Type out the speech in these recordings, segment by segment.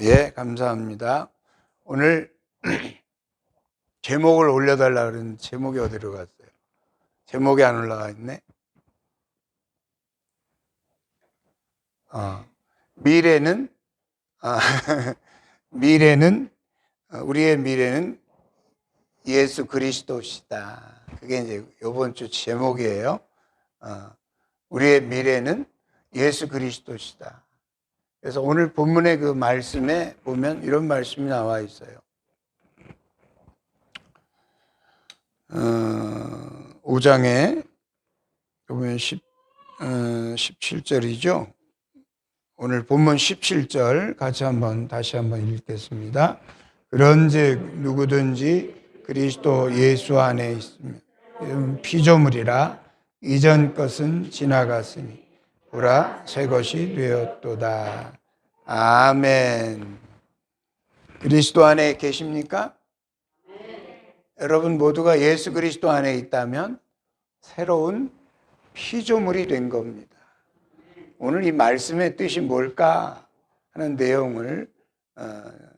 예, 감사합니다. 오늘 제목을 올려달라 그랬는데 제목이 어디로 갔어요? 제목이 안 올라가 있네. 미래는 미래는 우리의 미래는 예수 그리스도시다. 그게 이제 이번 주 제목이에요. 우리의 미래는 예수 그리스도시다. 그래서 오늘 본문의 그 말씀에 보면 이런 말씀이 나와 있어요. 5장에 보면 17절이죠. 오늘 본문 17절 다시 한번 읽겠습니다. 그런즉 누구든지 그리스도 예수 안에 있으면 피조물이라 이전 것은 지나갔으니 보라 새 것이 되었도다. 아멘. 그리스도 안에 계십니까? 여러분 모두가 예수 그리스도 안에 있다면 새로운 피조물이 된 겁니다. 오늘 이 말씀의 뜻이 뭘까 하는 내용을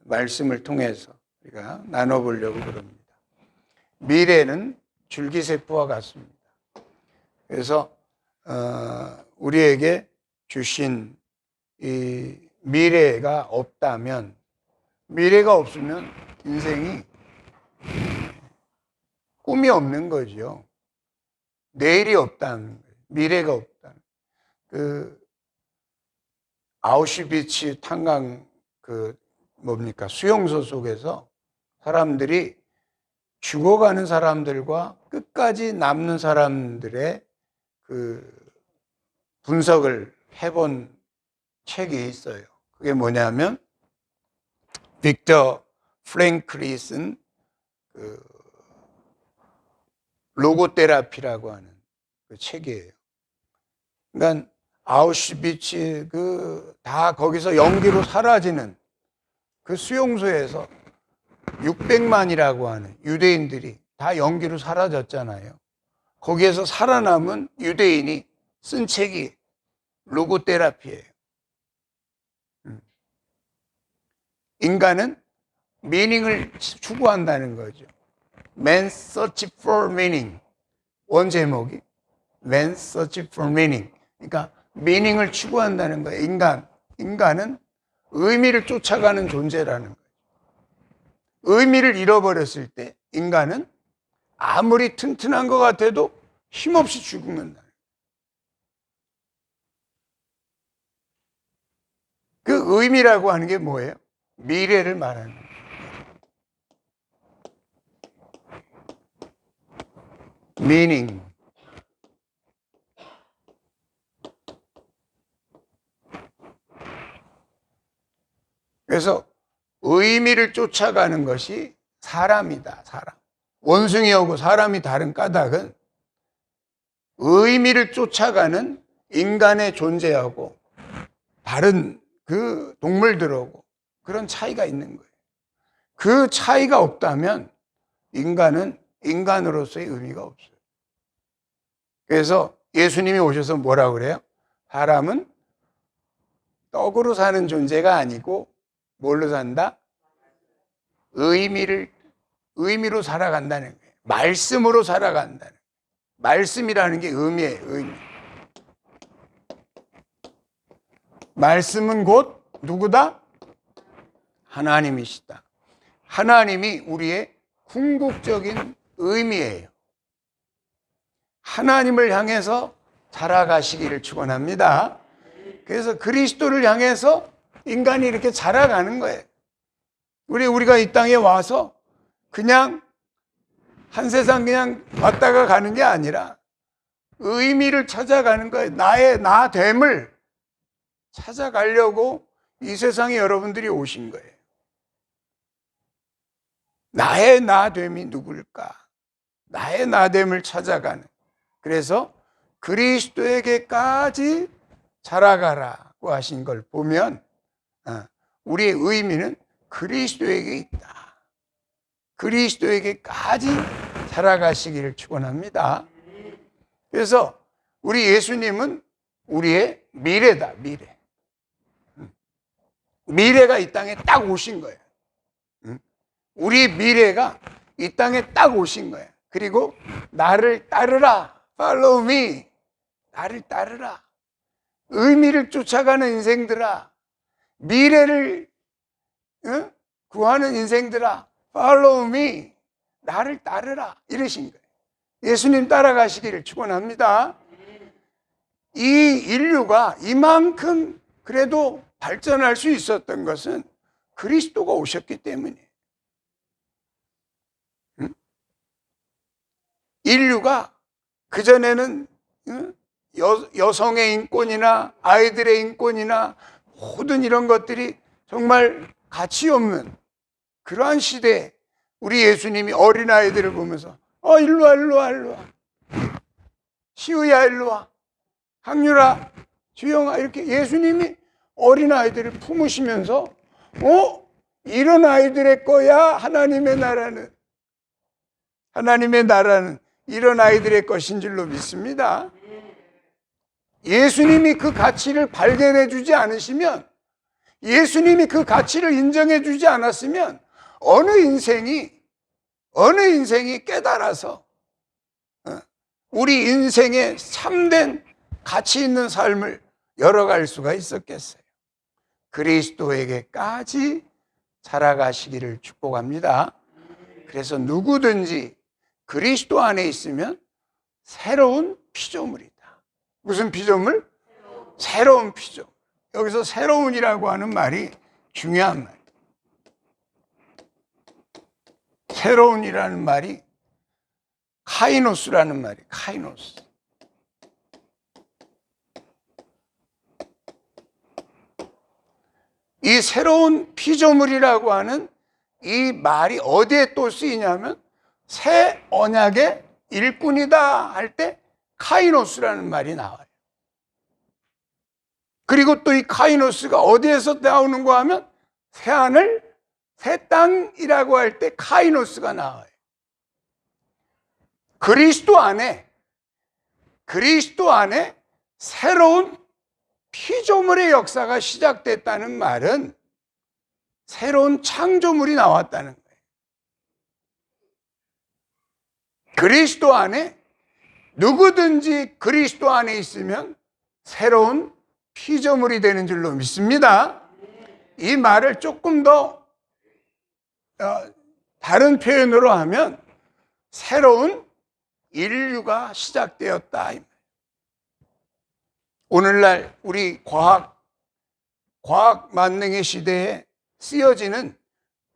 말씀을 통해서 우리가 나눠보려고 그럽니다. 미래는 줄기세포와 같습니다. 그래서 우리에게 주신 이 미래가 없다면, 미래가 없으면 인생이 꿈이 없는 거죠. 내일이 없다는 거예요. 미래가 없다는 거예요. 아우슈비츠 탄광 수용소 속에서 사람들이 죽어가는 사람들과 끝까지 남는 사람들의 분석을 해본 책이 있어요. 그게 뭐냐면 빅터 프랭클이 쓴 로고테라피라고 하는 그 책이에요. 그러니까 아우슈비츠 다 거기서 연기로 사라지는 그 수용소에서 600만이라고 하는 유대인들이 다 연기로 사라졌잖아요. 거기에서 살아남은 유대인이 쓴 책이 로고테라피예요. 인간은 미닝을 추구한다는 거죠. Man search for meaning. 원 제목이 Man search for meaning. 그러니까 미닝을 추구한다는 거예요. 인간은 의미를 쫓아가는 존재라는 거예요. 의미를 잃어버렸을 때 인간은 아무리 튼튼한 것 같아도 힘없이 죽는다. 그 의미라고 하는 게 뭐예요? 미래를 말하는 거예요. meaning. 그래서 의미를 쫓아가는 것이 사람이다. 사람. 원숭이하고 사람이 다른 까닭은 의미를 쫓아가는 인간의 존재하고 다른 그 동물들하고 그런 차이가 있는 거예요. 그 차이가 없다면 인간은 인간으로서의 의미가 없어요. 그래서 예수님이 오셔서 뭐라고 그래요? 사람은 떡으로 사는 존재가 아니고 뭘로 산다? 의미로 살아간다는 거예요. 말씀으로 살아간다는 거예요. 말씀이라는 게 의미예요. 의미. 말씀은 곧 누구다? 하나님이시다. 하나님이 우리의 궁극적인 의미예요. 하나님을 향해서 자라가시기를 축원합니다. 그래서 그리스도를 향해서 인간이 이렇게 자라가는 거예요. 우리가 이 땅에 와서 그냥 한 세상 그냥 왔다가 가는 게 아니라 의미를 찾아가는 거예요. 나의 나됨을 찾아가려고 이 세상에 여러분들이 오신 거예요. 나의 나됨이 누굴까? 나의 나됨을 찾아가는. 그래서 그리스도에게까지 자라가라고 하신 걸 보면 우리의 의미는 그리스도에게 있다. 그리스도에게까지 자라가시기를 축원합니다. 그래서 우리 예수님은 우리의 미래다. 미래. 미래가 이 땅에 딱 오신 거예요. 우리 미래가 이 땅에 딱 오신 거예요. 그리고 나를 따르라. Follow me. 나를 따르라. 의미를 쫓아가는 인생들아. 미래를 구하는 인생들아. Follow me. 나를 따르라. 이러신 거예요. 예수님 따라가시기를 축원합니다. 이 인류가 이만큼 그래도 발전할 수 있었던 것은 그리스도가 오셨기 때문이에요. 인류가 그전에는 여성의 인권이나 아이들의 인권이나 모든 이런 것들이 정말 가치 없는 그러한 시대에 우리 예수님이 어린아이들을 보면서 일로 와. 시우야 일로 와. 항률아, 주영아 이렇게 예수님이 어린아이들을 품으시면서 이런 아이들의 거야 하나님의 나라는. 하나님의 나라는 이런 아이들의 것인 줄로 믿습니다. 예수님이 그 가치를 발견해 주지 않으시면, 예수님이 그 가치를 인정해 주지 않았으면 어느 인생이 깨달아서 우리 인생의 참된 가치 있는 삶을 열어갈 수가 있었겠어요. 그리스도에게까지 자라가시기를 축복합니다. 그래서 누구든지 그리스도 안에 있으면 새로운 피조물이다. 무슨 피조물? 새로운 피조물. 여기서 새로운이라고 하는 말이 중요한 말이에요. 새로운이라는 말이 카이노스라는 말이에요. 카이노스. 이 새로운 피조물이라고 하는 이 말이 어디에 또 쓰이냐면 새 언약의 일꾼이다 할 때 카이노스라는 말이 나와요. 그리고 또 이 카이노스가 어디에서 나오는가 하면 새하늘, 새 땅이라고 할 때 카이노스가 나와요. 그리스도 안에 새로운 피조물의 역사가 시작됐다는 말은 새로운 창조물이 나왔다는 거예요. 그리스도 안에 누구든지 그리스도 안에 있으면 새로운 피조물이 되는 줄로 믿습니다. 이 말을 조금 더 다른 표현으로 하면 새로운 인류가 시작되었다. 오늘날 우리 과학 만능의 시대에 쓰여지는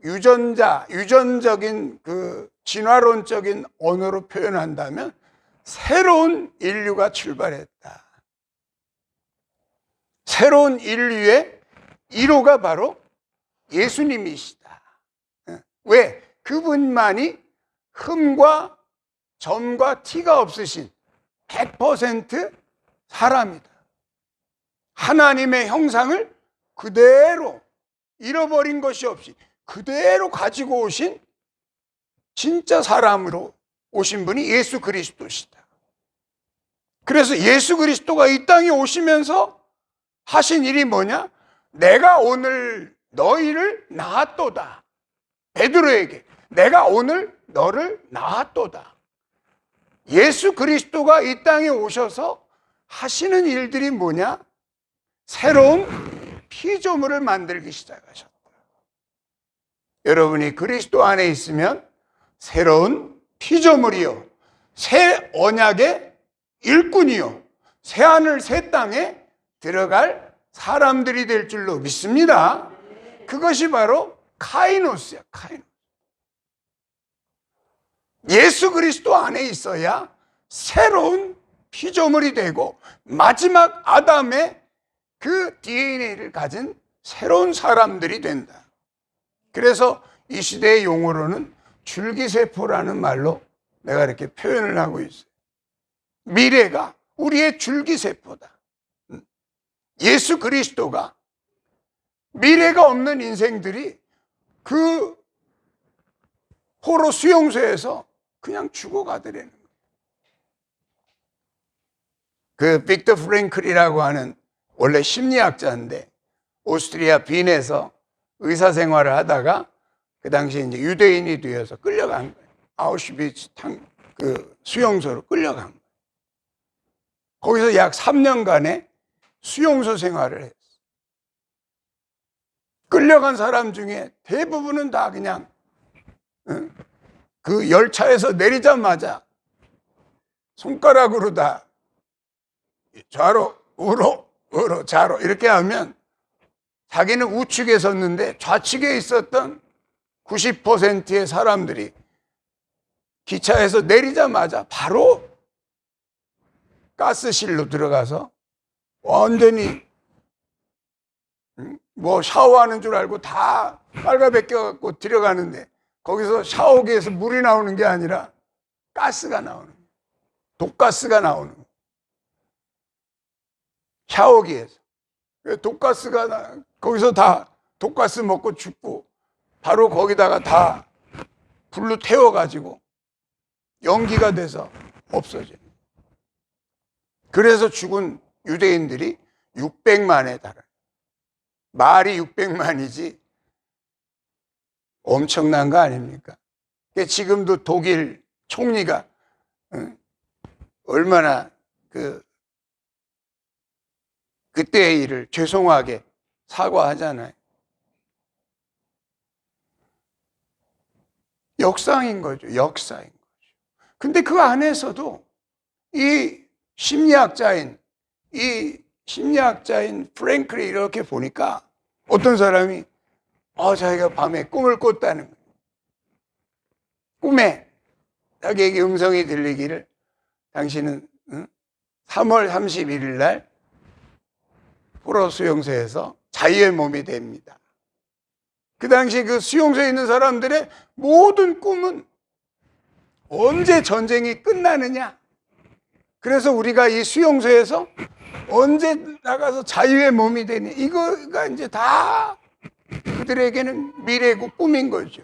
유전적인 그 진화론적인 언어로 표현한다면 새로운 인류가 출발했다. 새로운 인류의 1호가 바로 예수님이시다. 왜? 그분만이 흠과 점과 티가 없으신 100% 사람이다. 하나님의 형상을 그대로 잃어버린 것이 없이 그대로 가지고 오신 진짜 사람으로 오신 분이 예수 그리스도시다. 그래서 예수 그리스도가 이 땅에 오시면서 하신 일이 뭐냐? 내가 오늘 너희를 낳았도다. 베드로에게 내가 오늘 너를 낳았도다. 예수 그리스도가 이 땅에 오셔서 하시는 일들이 뭐냐? 새로운 피조물을 만들기 시작하셨다. 여러분이 그리스도 안에 있으면 새로운 피조물이요, 새 언약의 일꾼이요, 새 하늘 새 땅에 들어갈 사람들이 될 줄로 믿습니다. 그것이 바로 카이노스야. 카이노스. 예수 그리스도 안에 있어야 새로운 피조물이 되고 마지막 아담의 그 DNA를 가진 새로운 사람들이 된다. 그래서 이 시대의 용어로는 줄기세포라는 말로 내가 이렇게 표현을 하고 있어요. 미래가 우리의 줄기세포다. 예수 그리스도가 미래가 없는 인생들이 그 포로 수용소에서 그냥 죽어가더라는 거예요. 그 빅터 프랭클이라고 하는 원래 심리학자인데 오스트리아 빈에서 의사 생활을 하다가 그 당시에 이제 유대인이 되어서 끌려간 거예요. 아우슈비츠 그 수용소로 끌려간 거예요. 거기서 약 3년간의 수용소 생활을 했어요. 끌려간 사람 중에 대부분은 다 그냥 그 열차에서 내리자마자 손가락으로 다 좌로 우로 좌로 이렇게 하면 자기는 우측에 섰는데 좌측에 있었던 90%의 사람들이 기차에서 내리자마자 바로 가스실로 들어가서 완전히 뭐 샤워하는 줄 알고 다 빨가벗겨갖고 들어가는데 거기서 샤워기에서 물이 나오는 게 아니라 가스가 나오는 거예요. 독가스가 나오는 거예요. 샤워기에서. 독가스가 거기서 다 독가스 먹고 죽고 바로 거기다가 다 불로 태워가지고 연기가 돼서 없어져요. 그래서 죽은 유대인들이 600만에 달아요. 말이 600만이지 엄청난 거 아닙니까? 지금도 독일 총리가 얼마나 그때의 일을 죄송하게 사과하잖아요. 역사인 거죠. 역사인 거죠. 근데 그 안에서도 이 심리학자인 프랭클이 이렇게 보니까 어떤 사람이 자기가 밤에 꿈을 꿨다는 거예요. 꿈에 자기에게 음성이 들리기를 당신은 3월 31일 날 포로 수용소에서 자유의 몸이 됩니다. 그 당시 그 수용소에 있는 사람들의 모든 꿈은 언제 전쟁이 끝나느냐. 그래서 우리가 이 수용소에서 언제 나가서 자유의 몸이 되냐. 이거가 이제 다 그들에게는 미래고 꿈인 거죠.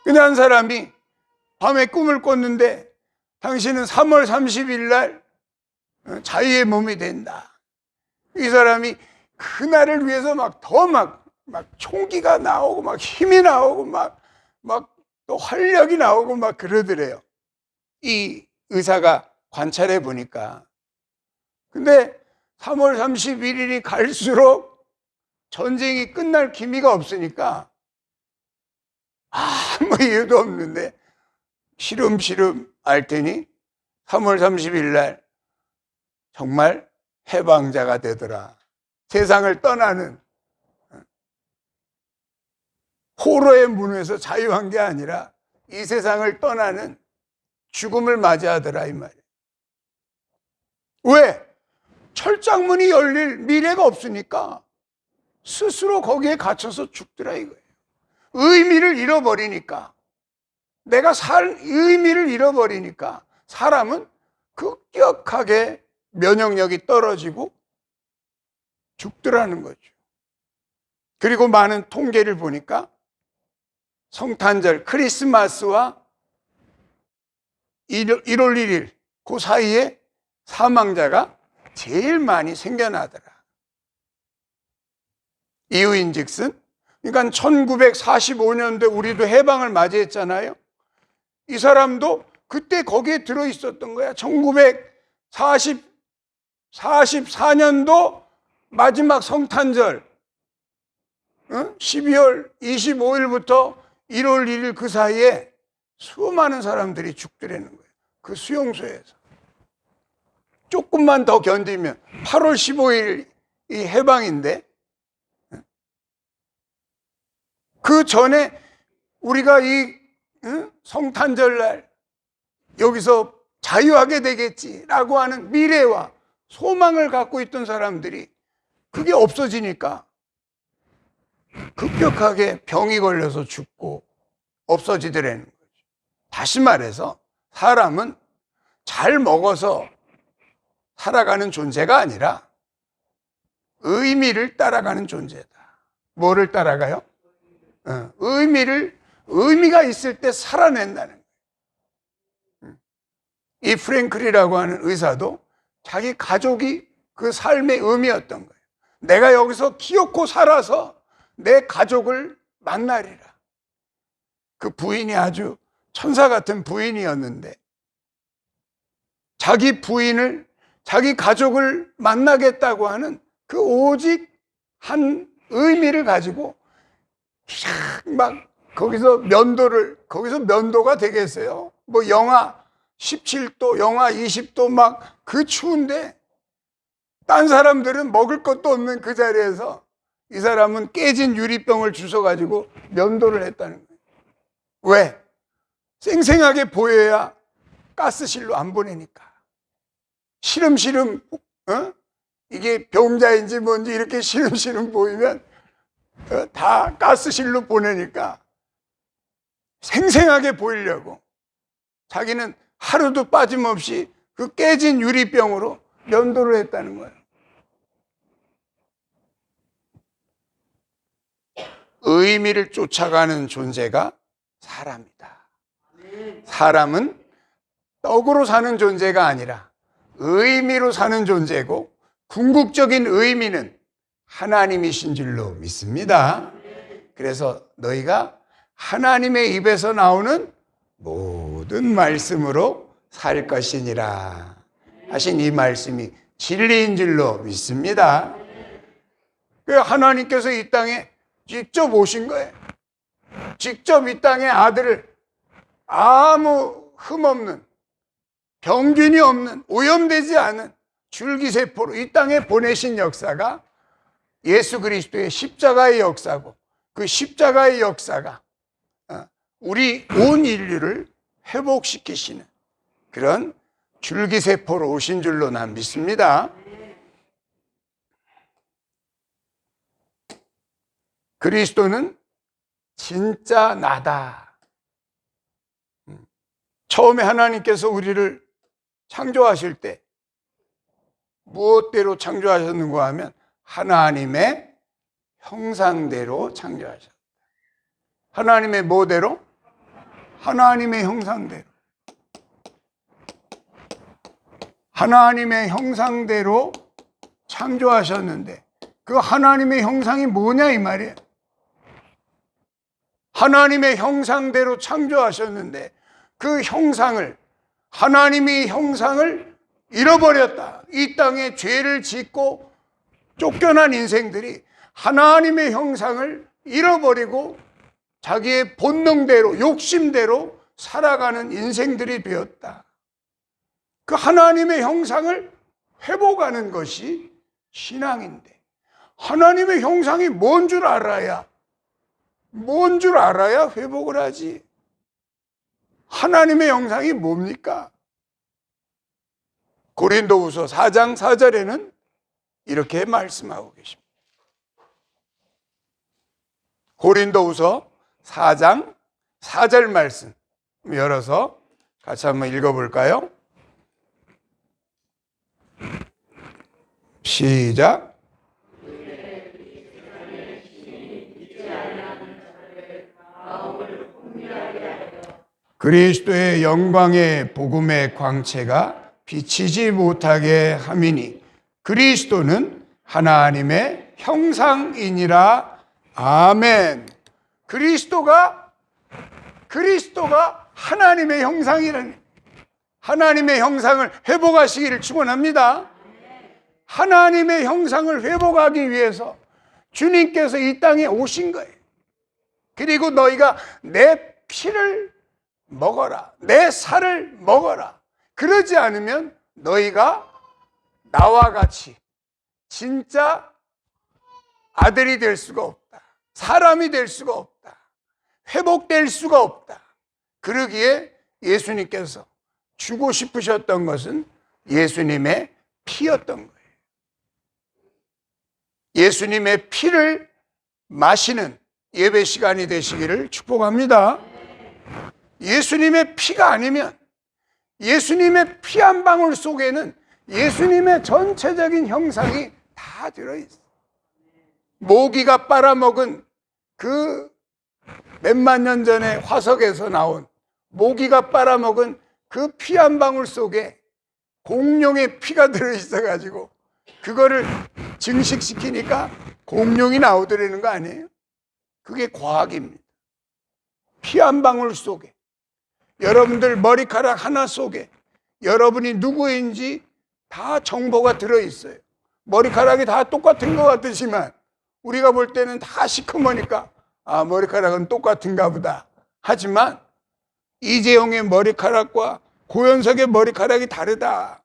근데 한 사람이 밤에 꿈을 꿨는데 당신은 3월 30일 날 자유의 몸이 된다. 이 사람이 그날을 위해서 막 총기가 나오고 막 힘이 나오고 막 또 활력이 나오고 막 그러더래요. 이 의사가 관찰해 보니까. 근데 3월 31일이 갈수록 전쟁이 끝날 기미가 없으니까 아무 이유도 없는데 시름시름 알 테니 3월 30일 날 정말 해방자가 되더라. 세상을 떠나는 포로의 문에서 자유한 게 아니라 이 세상을 떠나는 죽음을 맞이하더라 이 말이에요. 왜? 철장문이 열릴 미래가 없으니까 스스로 거기에 갇혀서 죽더라 이거예요. 의미를 잃어버리니까, 내가 살 의미를 잃어버리니까 사람은 급격하게 면역력이 떨어지고 죽더라는 거죠. 그리고 많은 통계를 보니까 성탄절, 크리스마스와 1월 1일 그 사이에 사망자가 제일 많이 생겨나더라. 이유인즉슨, 그러니까 1945년도에 우리도 해방을 맞이했잖아요. 이 사람도 그때 거기에 들어 있었던 거야. 1944년도 마지막 성탄절 12월 25일부터 1월 1일 그 사이에 수많은 사람들이 죽더라는 거예요. 그 수용소에서. 조금만 더 견디면 8월 15일이 해방인데, 그 전에 우리가 이 성탄절 날 여기서 자유하게 되겠지라고 하는 미래와 소망을 갖고 있던 사람들이 그게 없어지니까 급격하게 병이 걸려서 죽고 없어지더라는 거죠. 다시 말해서 사람은 잘 먹어서 살아가는 존재가 아니라 의미를 따라가는 존재다. 뭐를 따라가요? 의미가 있을 때 살아낸다는 거예요. 이 프랭클이라고 하는 의사도 자기 가족이 그 삶의 의미였던 거예요. 내가 여기서 기어코 살아서 내 가족을 만나리라. 그 부인이 아주 천사 같은 부인이었는데 자기 부인을, 자기 가족을 만나겠다고 하는 그 오직 한 의미를 가지고 막 거기서 면도가 되겠어요? 뭐 영하 17도, 영하 20도 막 그 추운데 딴 사람들은 먹을 것도 없는 그 자리에서 이 사람은 깨진 유리병을 주워가지고 면도를 했다는 거예요. 왜? 쌩쌩하게 보여야 가스실로 안 보내니까. 시름시름, 이게 병자인지 뭔지 이렇게 시름시름 보이면 다 가스실로 보내니까 생생하게 보이려고 자기는 하루도 빠짐없이 그 깨진 유리병으로 면도를 했다는 거예요. 의미를 쫓아가는 존재가 사람이다. 사람은 떡으로 사는 존재가 아니라 의미로 사는 존재고, 궁극적인 의미는 하나님이신 줄로 믿습니다. 그래서 너희가 하나님의 입에서 나오는 모든 말씀으로 살 것이니라 하신 이 말씀이 진리인 줄로 믿습니다. 하나님께서 이 땅에 직접 오신 거예요. 직접 이 땅에 아들을 아무 흠없는, 병균이 없는, 오염되지 않은 줄기세포로 이 땅에 보내신 역사가 예수 그리스도의 십자가의 역사고, 그 십자가의 역사가 우리 온 인류를 회복시키시는 그런 줄기세포로 오신 줄로 난 믿습니다. 그리스도는 진짜 나다. 처음에 하나님께서 우리를 창조하실 때 무엇대로 창조하셨는가 하면 하나님의 형상대로 창조하셨다. 하나님의 뭐대로? 하나님의 형상대로. 하나님의 형상대로 창조하셨는데 그 하나님의 형상이 뭐냐 이 말이에요. 하나님의 형상대로 창조하셨는데 그 형상을, 하나님의 형상을 잃어버렸다. 이 땅에 죄를 짓고 쫓겨난 인생들이 하나님의 형상을 잃어버리고 자기의 본능대로, 욕심대로 살아가는 인생들이 되었다. 그 하나님의 형상을 회복하는 것이 신앙인데, 하나님의 형상이 뭔 줄 알아야 회복을 하지. 하나님의 형상이 뭡니까? 고린도후서 4장 4절에는 이렇게 말씀하고 계십니다. 고린도후서 4장 4절 말씀 열어서 같이 한번 읽어볼까요? 시작. 그리스도의 영광의 복음의 광채가 비치지 못하게 함이니 그리스도는 하나님의 형상이니라. 아멘. 그리스도가 하나님의 형상이라니. 하나님의 형상을 회복하시기를 축원합니다. 하나님의 형상을 회복하기 위해서 주님께서 이 땅에 오신 거예요. 그리고 너희가 내 피를 먹어라, 내 살을 먹어라. 그러지 않으면 너희가 나와 같이 진짜 아들이 될 수가 없다. 사람이 될 수가 없다. 회복될 수가 없다. 그러기에 예수님께서 주고 싶으셨던 것은 예수님의 피였던 거예요. 예수님의 피를 마시는 예배 시간이 되시기를 축복합니다. 예수님의 피가 아니면, 예수님의 피 한 방울 속에는 예수님의 전체적인 형상이 다 들어있어. 모기가 빨아먹은 그 몇만 년 전에 화석에서 나온 모기가 빨아먹은 그 피 한 방울 속에 공룡의 피가 들어있어가지고 그거를 증식시키니까 공룡이 나오더라는 거 아니에요? 그게 과학입니다. 피 한 방울 속에, 여러분들 머리카락 하나 속에 여러분이 누구인지 다 정보가 들어있어요. 머리카락이 다 똑같은 것 같으지만 우리가 볼 때는 다 시커머니까 아, 머리카락은 똑같은가 보다. 하지만 이재용의 머리카락과 고현석의 머리카락이 다르다.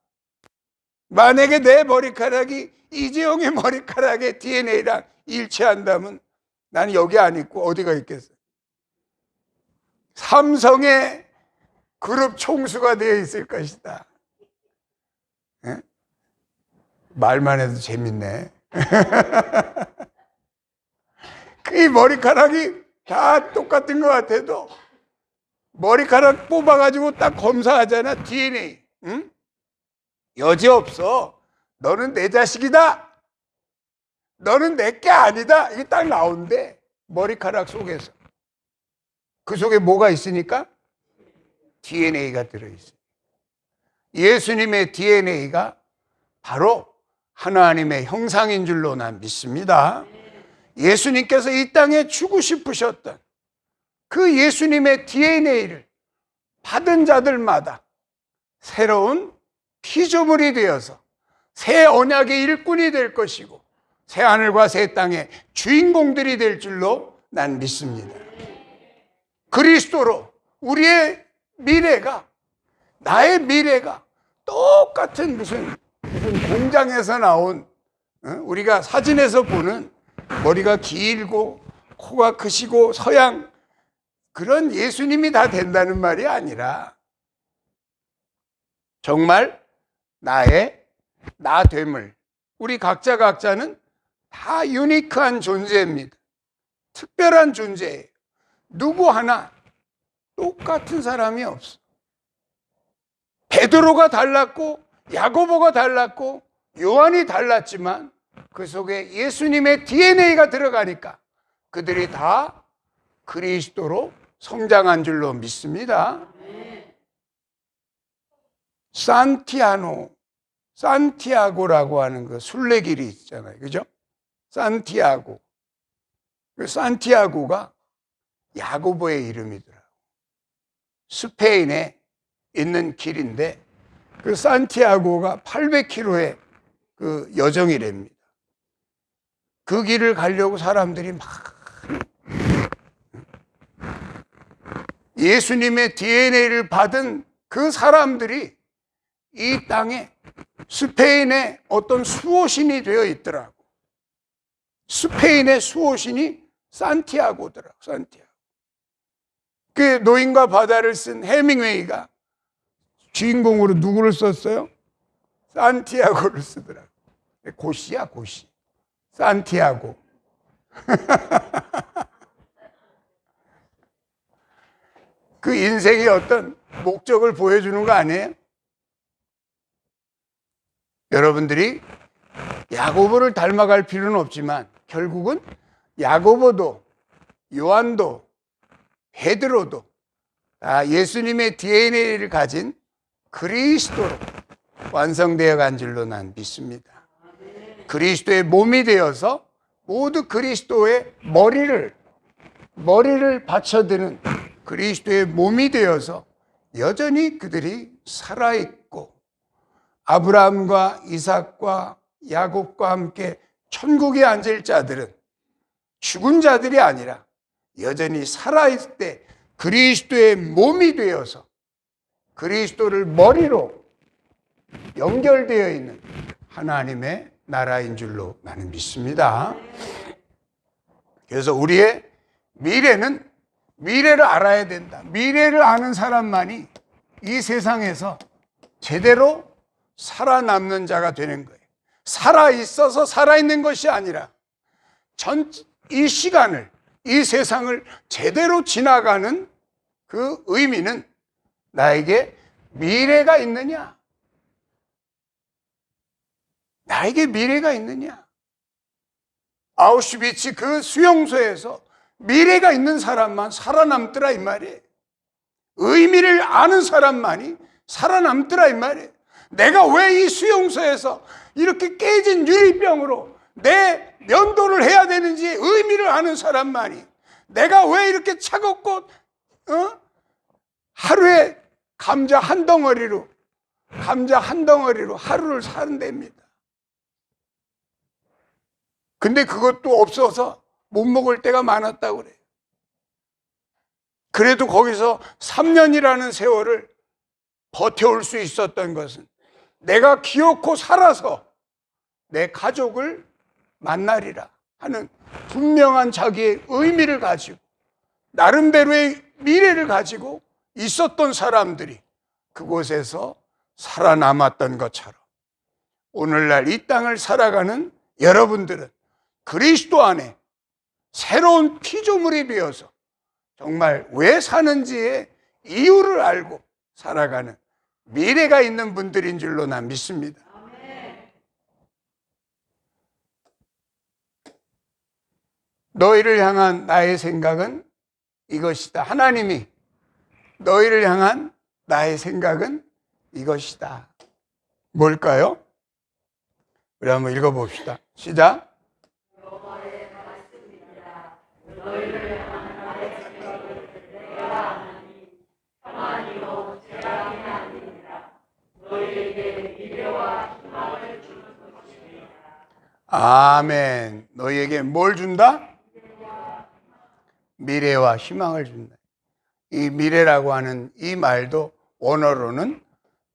만약에 내 머리카락이 이재용의 머리카락의 DNA랑 일치한다면 나는 여기 안 있고 어디가 있겠어요? 삼성의 그룹 총수가 되어 있을 것이다. 예? 말만 해도 재밌네. 이 머리카락이 다 똑같은 것 같아도 머리카락 뽑아가지고 딱 검사하잖아. DNA. 응? 여지없어. 너는 내 자식이다. 너는 내게 아니다. 이게 딱 나온대. 머리카락 속에서. 그 속에 뭐가 있으니까? DNA가 들어있어요. 예수님의 DNA가 바로 하나님의 형상인 줄로 난 믿습니다. 예수님께서 이 땅에 주고 싶으셨던 그 예수님의 DNA를 받은 자들마다 새로운 피조물이 되어서 새 언약의 일꾼이 될 것이고 새 하늘과 새 땅의 주인공들이 될 줄로 난 믿습니다. 그리스도로 우리의 미래가, 나의 미래가 똑같은 무슨 공장에서 나온, 우리가 사진에서 보는 머리가 길고 코가 크시고 서양 그런 예수님이 다 된다는 말이 아니라 정말 나의 나됨을, 우리 각자는 다 유니크한 존재입니다. 특별한 존재예요. 누구 하나 똑같은 사람이 없어. 베드로가 달랐고 야고보가 달랐고 요한이 달랐지만 그 속에 예수님의 DNA가 들어가니까 그들이 다 그리스도로 성장한 줄로 믿습니다. 산티아고라고 하는 그 순례길이 있잖아요. 그죠? 산티아고. 그 산티아고가 야고보의 이름이더라고요. 스페인에 있는 길인데 그 산티아고가 800km의 그 여정이랍니다. 그 길을 가려고 사람들이 막 예수님의 DNA를 받은 그 사람들이 이 땅에 스페인의 어떤 수호신이 되어 있더라고. 스페인의 수호신이 산티아고더라고. 산티아고. 그 노인과 바다를 쓴 해밍웨이가 주인공으로 누구를 썼어요? 산티아고를 쓰더라고. 고시야, 고시. 산티아고. 그 인생의 어떤 목적을 보여주는 거 아니에요? 여러분들이 야고보를 닮아갈 필요는 없지만 결국은 야고보도 요한도 베드로도 예수님의 DNA를 가진 그리스도로 완성되어 간 줄로 난 믿습니다. 그리스도의 몸이 되어서 모두 그리스도의 머리를 받쳐드는 그리스도의 몸이 되어서 여전히 그들이 살아있고 아브라함과 이삭과 야곱과 함께 천국에 앉을 자들은 죽은 자들이 아니라 여전히 살아있을 때 그리스도의 몸이 되어서 그리스도를 머리로 연결되어 있는 하나님의 나라인 줄로 나는 믿습니다. 그래서 우리의 미래를 알아야 된다. 미래를 아는 사람만이 이 세상에서 제대로 살아남는 자가 되는 거예요. 살아있어서 살아있는 것이 아니라 이 시간을, 이 세상을 제대로 지나가는 그 의미는 나에게 미래가 있느냐? 나에게 미래가 있느냐? 아우슈비츠 그 수용소에서 미래가 있는 사람만 살아남더라 이 말이에요. 의미를 아는 사람만이 살아남더라 이 말이에요. 내가 왜 이 수용소에서 이렇게 깨진 유리병으로 내 면도를 해야 되는지 의미를 아는 사람만이, 내가 왜 이렇게 차갑고 하루에 감자 한 덩어리로 하루를 산답니다. 근데 그것도 없어서 못 먹을 때가 많았다고 그래요. 그래도 거기서 3년이라는 세월을 버텨올 수 있었던 것은 내가 기어코 살아서 내 가족을 만나리라 하는 분명한 자기의 의미를 가지고 나름대로의 미래를 가지고 있었던 사람들이 그곳에서 살아남았던 것처럼 오늘날 이 땅을 살아가는 여러분들은 그리스도 안에 새로운 피조물이 되어서 정말 왜 사는지의 이유를 알고 살아가는 미래가 있는 분들인 줄로 난 믿습니다. 너희를 향한 나의 생각은 이것이다. 하나님이 너희를 향한 나의 생각은 이것이다. 뭘까요? 우리 한번 읽어봅시다. 시작. 아멘. 너희에게 뭘 준다? 미래와 희망을 준다. 이 미래라고 하는 이 말도 원어로는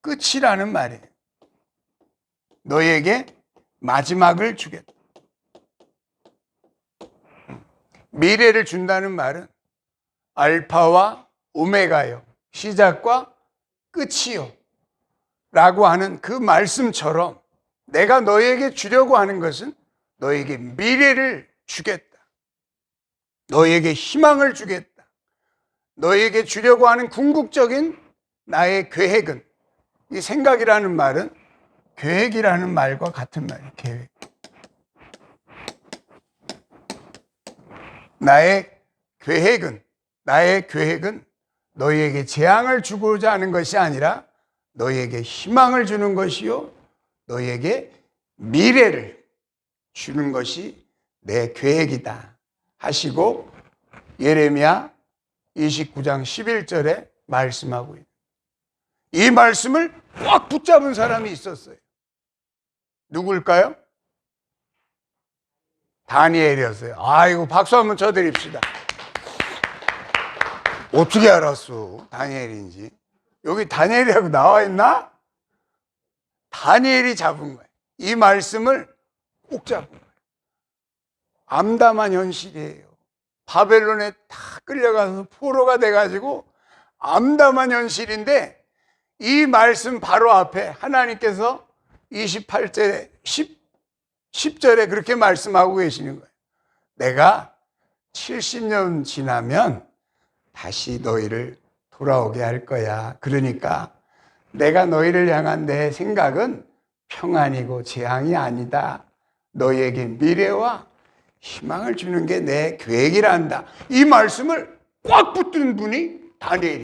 끝이라는 말이에요. 너희에게 마지막을 주겠다. 미래를 준다는 말은 알파와 오메가요, 시작과 끝이요 라고 하는 그 말씀처럼 내가 너희에게 주려고 하는 것은 너희에게 미래를 주겠다. 너희에게 희망을 주겠다. 너희에게 주려고 하는 궁극적인 나의 계획은, 이 생각이라는 말은 계획이라는 말과 같은 말이에요. 계획. 나의 계획은 너희에게 재앙을 주고자 하는 것이 아니라 너희에게 희망을 주는 것이요, 너희에게 미래를 주는 것이 내 계획이다 하시고 예레미야 29장 11절에 말씀하고 있어요. 이 말씀을 꽉 붙잡은 사람이 있었어요. 누굴까요? 다니엘이었어요. 아이고, 박수 한번 쳐드립시다. 어떻게 알았어? 다니엘인지. 여기 다니엘이라고 나와 있나? 다니엘이 잡은 거예요. 이 말씀을 꼭 잡은 거예요. 암담한 현실이에요. 바벨론에 다 끌려가서 포로가 돼가지고 암담한 현실인데 이 말씀 바로 앞에 하나님께서 28절에 10절에 그렇게 말씀하고 계시는 거예요. 내가 70년 지나면 다시 너희를 돌아오게 할 거야. 그러니까 내가 너희를 향한 내 생각은 평안이고 재앙이 아니다. 너희에게 미래와 희망을 주는 게 내 계획이란다. 이 말씀을 꽉 붙든 분이 다니엘이에요.